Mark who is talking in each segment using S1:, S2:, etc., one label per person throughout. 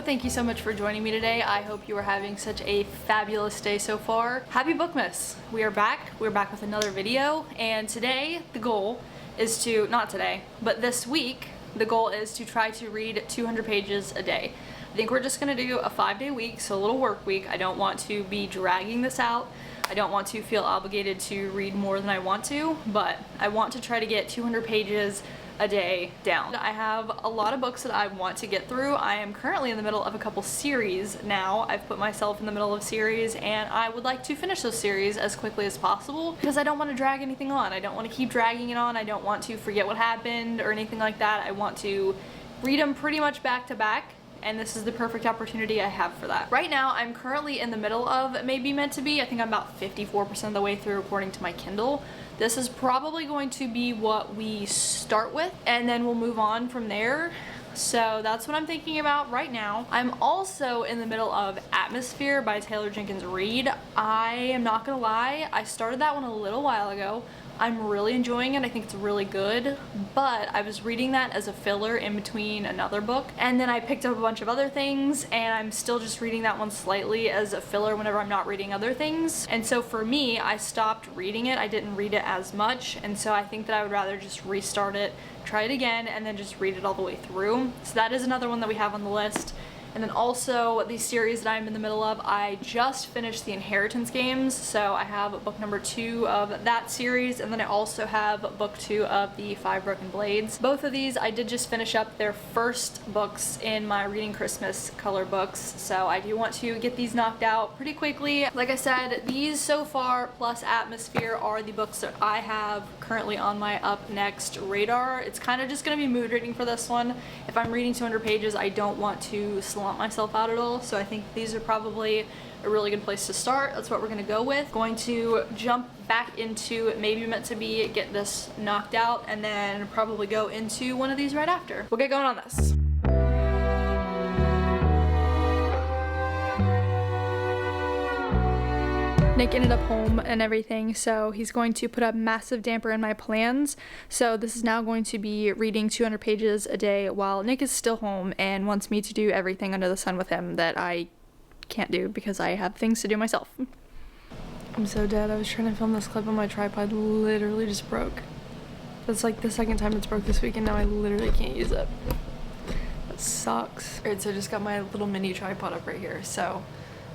S1: thank you so much for joining me today. I hope you are having such a fabulous day so far. Happy Bookmas! We are back. We're back with another video, and today the goal is to, not today, but this week, the goal is to try to read 200 pages a day. I think we're just gonna do a 5-day week, so a little work week. I don't want to be dragging this out. I don't want to feel obligated to read more than I want to, but I want to try to get 200 pages a day down. I have a lot of books that I want to get through. I am currently in the middle of a couple series now. I've put myself in the middle of series and I would like to finish those series as quickly as possible because I don't want to drag anything on. I don't want to keep dragging it on. I don't want to forget what happened or anything like that. I want to read them pretty much back to back, and this is the perfect opportunity I have for that. Right now, I'm currently in the middle of Maybe Meant to Be. I think I'm about 54% of the way through according to my Kindle. This is probably going to be what we start with, and then we'll move on from there. So that's what I'm thinking about right now. I'm also in the middle of Atmosphere by Taylor Jenkins Reid. I am not gonna lie, I started that one a little while ago. I'm really enjoying it. I think it's really good, but I was reading that as a filler in between another book, and then I picked up a bunch of other things, and I'm still just reading that one slightly as a filler whenever I'm not reading other things. And so for me, I stopped reading it. I didn't read it as much, and so I think that I would rather just restart it, try it again, and then just read it all the way through. So that is another one that we have on the list. And then also the series that I'm in the middle of, I just finished the Inheritance games, so I have book number 2 of that series, and then I also have book 2 of the 5 Broken Blades. Both of these I did just finish up their first books in my Reading Christmas color books, so I do want to get these knocked out pretty quickly. Like I said, these so far plus Atmosphere are the books that I have currently on my up next radar. It's kind of just going to be mood reading for this one. If I'm reading 200 pages, I don't want to slump myself out at all, so I think these are probably a really good place to start. That's what we're gonna go with. Going to jump back into Maybe Meant to Be, get this knocked out, and then probably go into one of these right after. We'll get going on this. Nick ended up home and everything, so he's going to put a massive damper in my plans. So this is now going to be reading 200 pages a day while Nick is still home and wants me to do everything under the sun with him that I can't do because I have things to do myself. I'm so dead. I was trying to film this clip on my tripod, literally just broke. That's like the second time it's broke this week, and now I literally can't use it. That sucks. Alright, so I just got my little mini tripod up right here, so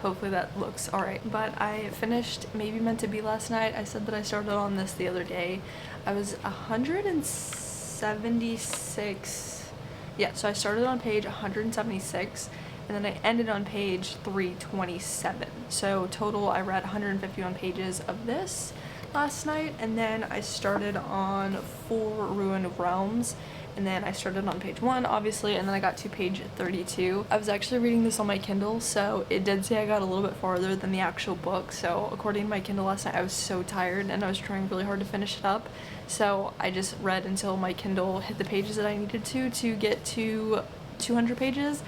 S1: hopefully that looks alright. But I finished Maybe Meant to Be last night. I said that I started on this the other day. I was 176. Yeah, so I started on page 176 and then I ended on page 327. So total I read 151 pages of this last night, and then I started on 4 Ruined Realms. And then I started on page 1, obviously, and then I got to page 32. I was actually reading this on my Kindle, so it did say I got a little bit farther than the actual book. So according to my Kindle last night, I was so tired and I was trying really hard to finish it up. So I just read until my Kindle hit the pages that I needed to get to 200 pages.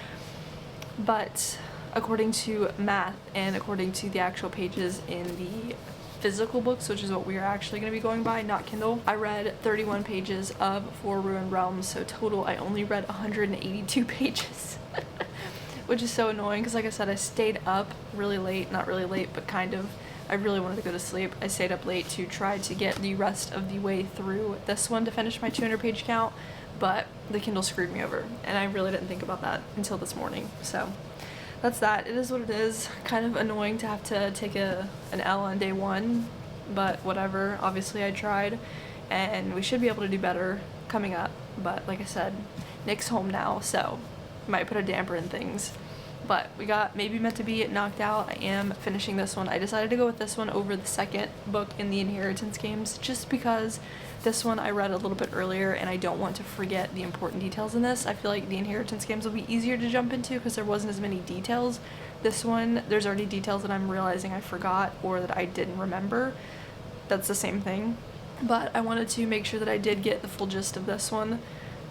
S1: But according to math and according to the actual pages in the physical books, which is what we are actually going to be going by, not Kindle, I read 31 pages of 4 Ruined Realms, so total I only read 182 pages. Which is so annoying because, like I said, I stayed up really late, not really late, but kind of. I really wanted to go to sleep. I stayed up late to try to get the rest of the way through this one to finish my 200 page count, but the Kindle screwed me over, and I really didn't think about that until this morning. So that's that. It is what it is. Kind of annoying to have to take an L on day 1, but whatever. Obviously I tried, and we should be able to do better coming up. But like I said, Nick's home now, so might put a damper in things. But we got Maybe Meant to Be knocked out. I am finishing this one. I decided to go with this one over the second book in the Inheritance games just because this one I read a little bit earlier and I don't want to forget the important details in this. I feel like the Inheritance games will be easier to jump into because there wasn't as many details. This one, there's already details that I'm realizing I forgot or that I didn't remember. That's the same thing. But I wanted to make sure that I did get the full gist of this one.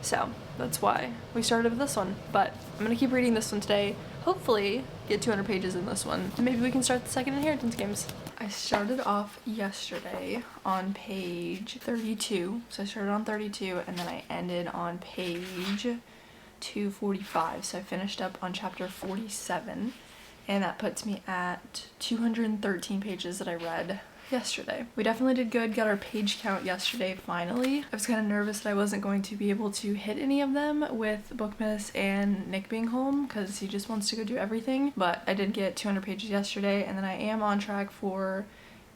S1: So that's why we started with this one. But I'm going to keep reading this one today. Hopefully get 200 pages in this one. And maybe we can start the second Inheritance games. I started off yesterday on page 32. So I started on 32 and then I ended on page 2:45, so I finished up on chapter 47, and that puts me at 213 pages that I read yesterday. We definitely did good, got our page count yesterday finally. I was kind of nervous that I wasn't going to be able to hit any of them with Bookmas and Nick being home because he just wants to go do everything, but I did get 200 pages yesterday, and then I am on track for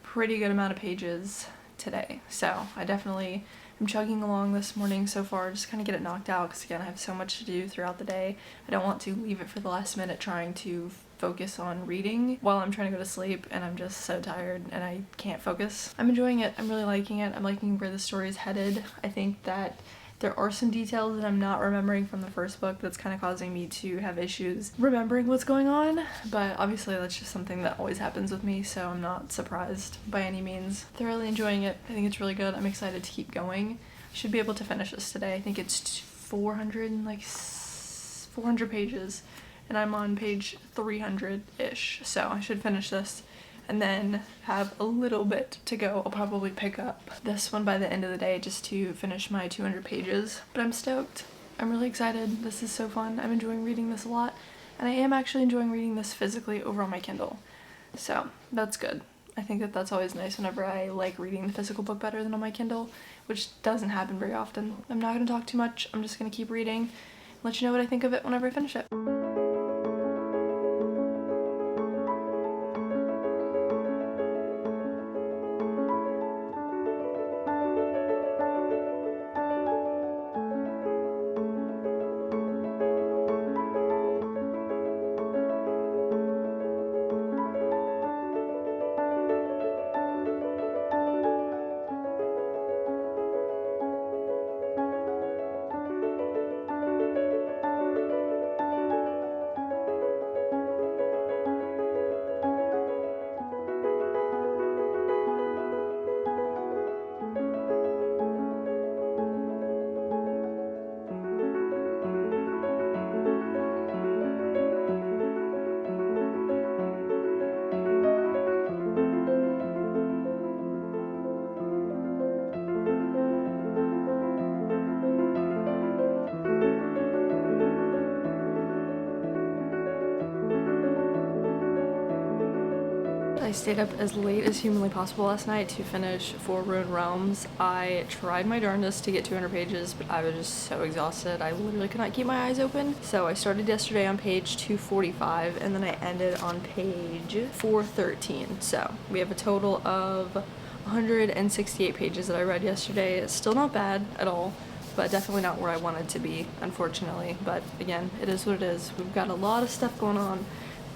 S1: pretty good amount of pages today. So I definitely am chugging along this morning so far, just kind of get it knocked out because again I have so much to do throughout the day. I don't want to leave it for the last minute trying to focus on reading while I'm trying to go to sleep and I'm just so tired and I can't focus. I'm enjoying it. I'm really liking it. I'm liking where the story is headed. I think that there are some details that I'm not remembering from the first book that's kind of causing me to have issues remembering what's going on, but obviously that's just something that always happens with me, so I'm not surprised by any means. Thoroughly enjoying it. I think it's really good. I'm excited to keep going. I should be able to finish this today. I think it's 400 pages and I'm on page 300-ish, so I should finish this and then have a little bit to go. I'll probably pick up this one by the end of the day just to finish my 200 pages, but I'm stoked. I'm really excited. This is so fun. I'm enjoying reading this a lot, and I am actually enjoying reading this physically over on my Kindle, so that's good. I think that that's always nice whenever I like reading the physical book better than on my Kindle, which doesn't happen very often. I'm not going to talk too much. I'm just going to keep reading and let you know what I think of it whenever I finish it. I stayed up as late as humanly possible last night to finish 4 Ruined Realms. I tried my darndest to get 200 pages, but I was just so exhausted. I literally could not keep my eyes open. So I started yesterday on page 245, and then I ended on page 413. So we have a total of 168 pages that I read yesterday. It's still not bad at all, but definitely not where I wanted to be, unfortunately. But again, it is what it is. We've got a lot of stuff going on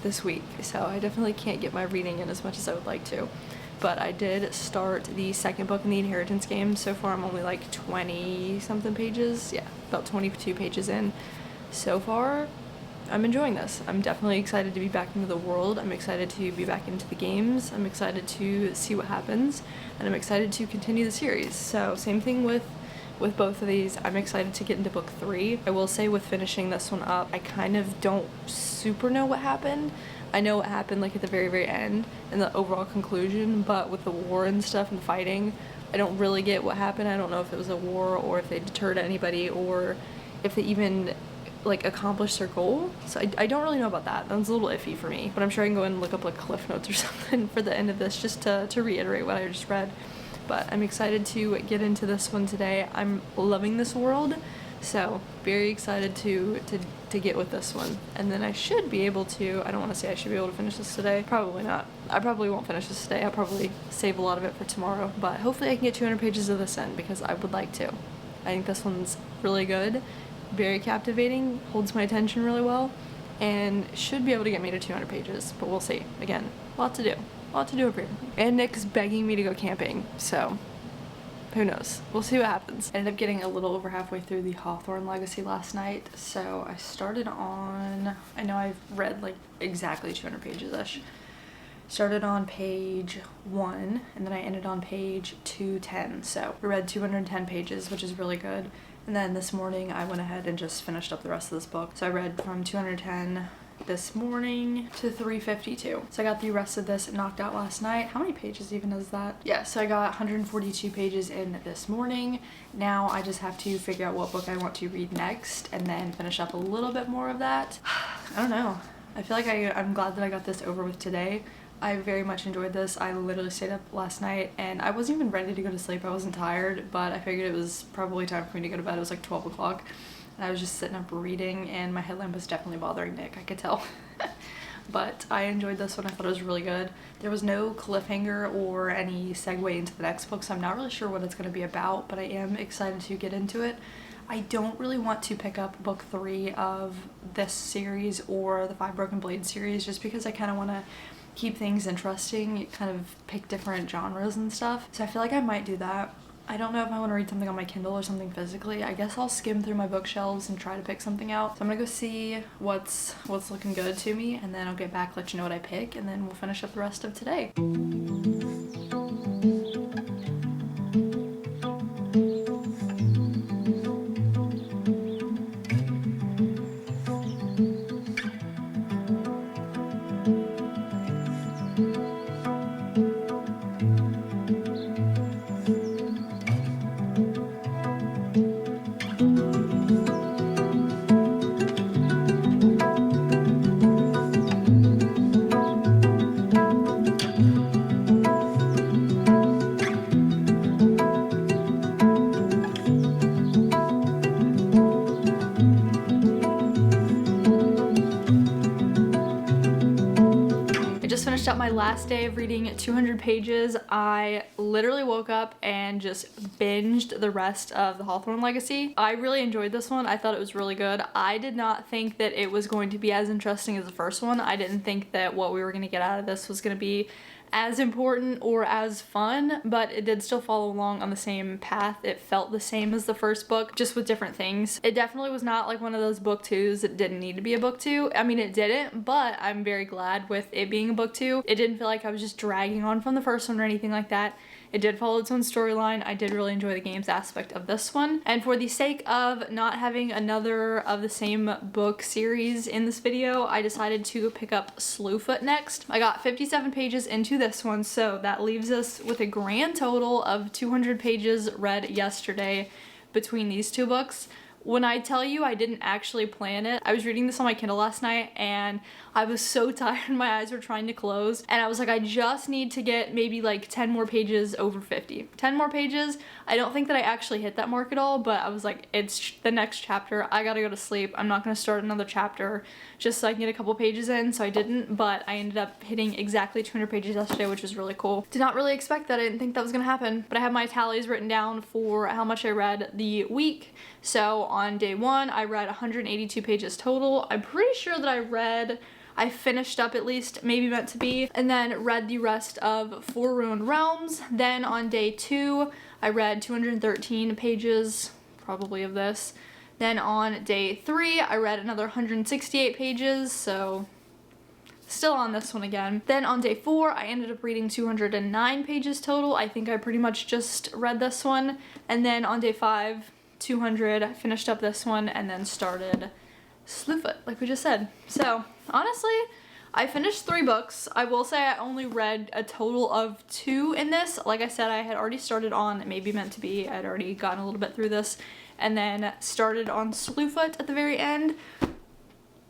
S1: this week, so I definitely can't get my reading in as much as I would like to. But I did start the second book in the Inheritance game. So far I'm only like 20 something pages, yeah, about 22 pages in. So far I'm enjoying this. I'm definitely excited to be back into the world. I'm excited to be back into the games. I'm excited to see what happens, and I'm excited to continue the series. So same thing with both of these. I'm excited to get into book 3. I will say with finishing this one up, I kind of don't super know what happened. I know what happened like at the very, very end and the overall conclusion, but with the war and stuff and fighting, I don't really get what happened. I don't know if it was a war or if they deterred anybody or if they even like accomplished their goal. So I don't really know about that. That was a little iffy for me, but I'm sure I can go and look up like cliff notes or something for the end of this just to reiterate what I just read. But I'm excited to get into this one today. I'm loving this world, so very excited to get with this one. And then I should be able to, I don't want to say I should be able to finish this today. Probably not. I probably won't finish this today. I'll probably save a lot of it for tomorrow. But hopefully I can get 200 pages of this in because I would like to. I think this one's really good, very captivating, holds my attention really well, and should be able to get me to 200 pages. But we'll see. Again, a lot to do. A lot to do over here. And Nick's begging me to go camping, so who knows? We'll see what happens. I ended up getting a little over halfway through the Hawthorne Legacy last night, so I started on, I know I've read like exactly 200 pages-ish. Started on page 1, and then I ended on page 210, so I read 210 pages, which is really good. And then this morning I went ahead and just finished up the rest of this book. So I read from 210 this morning to 3:52. So I got the rest of this knocked out last night. How many pages even is that? Yeah, so I got 142 pages in this morning. Now I just have to figure out what book I want to read next and then finish up a little bit more of that. I don't know. I feel like I'm glad that I got this over with today. I very much enjoyed this. I literally stayed up last night and I wasn't even ready to go to sleep. I wasn't tired, but I figured it was probably time for me to go to bed. It was like 12 o'clock and I was just sitting up reading and my headlamp was definitely bothering Nick, I could tell. But I enjoyed this one. I thought it was really good. There was no cliffhanger or any segue into the next book, so I'm not really sure what it's going to be about, but I am excited to get into it. I don't really want to pick up book 3 of this series or the 5 Broken Blades series just because I kind of want to keep things interesting, kind of pick different genres and stuff. So I feel like I might do that. I don't know if I want to read something on my Kindle or something physically. I guess I'll skim through my bookshelves and try to pick something out. So I'm gonna go see what's looking good to me, and then I'll get back, let you know what I pick, and then we'll finish up the rest of today. Finished up my last day of reading 200 pages. I literally woke up and just binged the rest of the Hawthorne Legacy. I really enjoyed this one. I thought it was really good. I did not think that it was going to be as interesting as the first one. I didn't think that what we were going to get out of this was going to be as important or as fun, but it did still follow along on the same path. It felt the same as the first book, just with different things. It definitely was not like one of those book 2s that didn't need to be a book 2. I mean, it didn't, but I'm very glad with it being a book 2. It didn't feel like I was just dragging on from the first one or anything like that. It did follow its own storyline. I did really enjoy the games aspect of this one. And for the sake of not having another of the same book series in this video, I decided to pick up Slewfoot next. I got 57 pages into this one, so that leaves us with a grand total of 200 pages read yesterday between these two books. When I tell you I didn't actually plan it, I was reading this on my Kindle last night and I was so tired, my eyes were trying to close, and I was like, I just need to get maybe like 10 more pages over 50. 10 more pages. I don't think that I actually hit that mark at all, but I was like, it's the next chapter. I gotta go to sleep. I'm not gonna start another chapter just so I can get a couple pages in, so I didn't, but I ended up hitting exactly 200 pages yesterday, which was really cool. Did not really expect that. I didn't think that was gonna happen, but I have my tallies written down for how much I read the week. So on day 1, I read 182 pages total. I'm pretty sure that I finished up at least Maybe Meant to Be, and then read the rest of Four Ruined Realms. Then on day 2, I read 213 pages, probably of this. Then on day 3, I read another 168 pages, so still on this one again. Then on day 4, I ended up reading 209 pages total. I think I pretty much just read this one. And then on day 5, 200, I finished up this one and then started Slewfoot, like we just said. So honestly, I finished 3 books. I will say I only read a total of 2 in this. Like I said, I had already started on Maybe Meant to Be. I'd already gotten a little bit through this and then started on Slewfoot at the very end.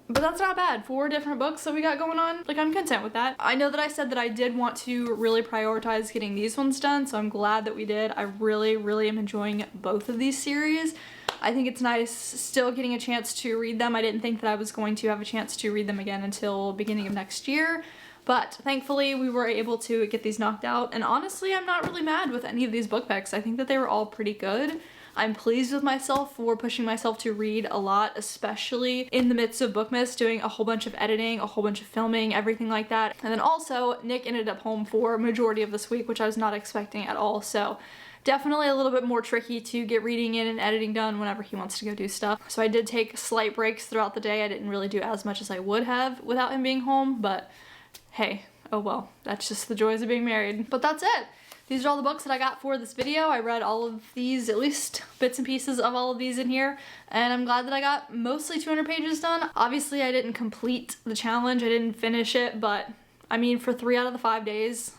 S1: But that's not bad. 4 different books that we got going on. Like, I'm content with that. I know that I said that I did want to really prioritize getting these ones done, so I'm glad that we did. I really, really am enjoying both of these series. I think it's nice still getting a chance to read them. I didn't think that I was going to have a chance to read them again until beginning of next year, but thankfully we were able to get these knocked out, and honestly I'm not really mad with any of these book picks. I think that they were all pretty good. I'm pleased with myself for pushing myself to read a lot, especially in the midst of Bookmas, doing a whole bunch of editing, a whole bunch of filming, everything like that. And then also Nick ended up home for a majority of this week, which I was not expecting at all, so definitely a little bit more tricky to get reading in and editing done whenever he wants to go do stuff. So I did take slight breaks throughout the day. I didn't really do as much as I would have without him being home, but hey, oh well, that's just the joys of being married. But that's it. these are all the books that I got for this video. I read all of these, at least bits and pieces of all of these in here, and I'm glad that I got mostly 200 pages done. Obviously, I didn't complete the challenge, I didn't finish it, but I mean, for 3 out of the 5 days,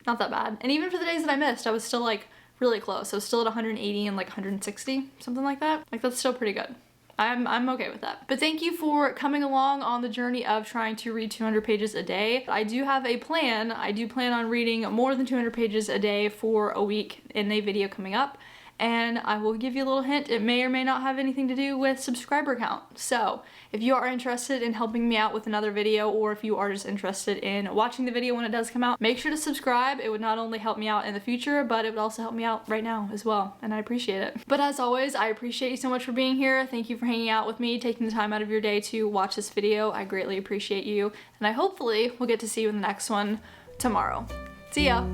S1: not that bad. And even for the days that I missed, I was still like really close. I was still at 180 and like 160, something like that. Like, that's still pretty good. I'm okay with that. But thank you for coming along on the journey of trying to read 200 pages a day. I do have a plan. I do plan on reading more than 200 pages a day for a week in a video coming up. And I will give you a little hint, it may or may not have anything to do with subscriber count. So if you are interested in helping me out with another video, or if you are just interested in watching the video when it does come out, make sure to subscribe. It would not only help me out in the future, but it would also help me out right now as well, and I appreciate it. But as always, I appreciate you so much for being here. Thank you for hanging out with me, taking the time out of your day to watch this video. I greatly appreciate you, and I hopefully will get to see you in the next one tomorrow. See ya!